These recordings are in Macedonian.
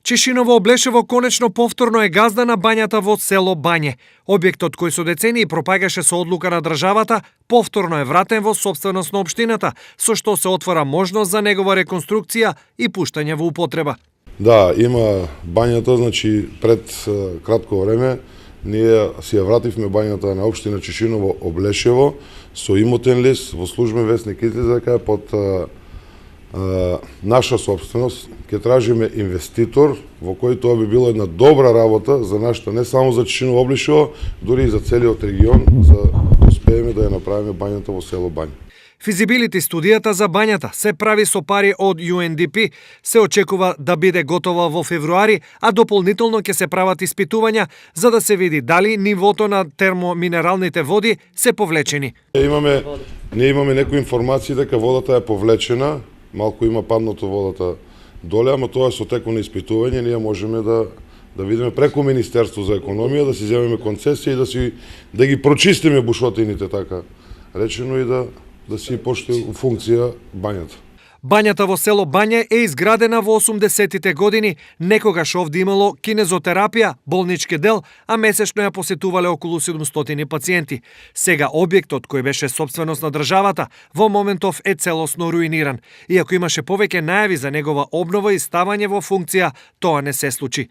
Чешиново Облешево конечно повторно е газда на бањата во село Бање. Објектот кој со децении пропагаше со одлука на државата, повторно е вратен во собственост на општината, со што се отвора можност за негова реконструкција и пуштање во употреба. Да, има бањата, значи пред кратко време ние си ја вративме бањата на општина Чешиново Облешево со имотен лист во службен весник излезе дека под наша собственост ќе тражиме инвеститор во кој тоа би било една добра работа за нашата, не само за Чешиново Облешево, дури и за целиот регион, за да успееме да ја направиме бањата во село Бања. Физибилити студијата за бањата се прави со пари од UNDP, се очекува да биде готова во февруари, а дополнително ќе се прават испитувања за да се види дали нивото на термоминералните води се повлечени. Ние имаме некои информации дека водата е повлечена, малку има паднато водата доле, ама тоа е со текот на испитување, ние можеме да видиме преку Министерство за економија, да си земеме концесија и да ги прочистиме бушотините, така речено, и да си почне функција бањата. Бањата во село Бање е изградена во 80-тите години, некогаш овде имало кинезотерапија, болнички дел, а месечно ја посетувале околу 700 пациенти. Сега објектот кој беше собственост на државата во моментов е целосно руиниран. Иако имаше повеќе најави за негова обнова и ставање во функција, тоа не се случи.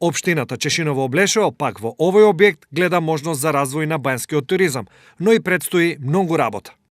Општината Чешиново Облешево пак во овој објект гледа можност за развој на бањскиот туризам, но и предстои многу работа.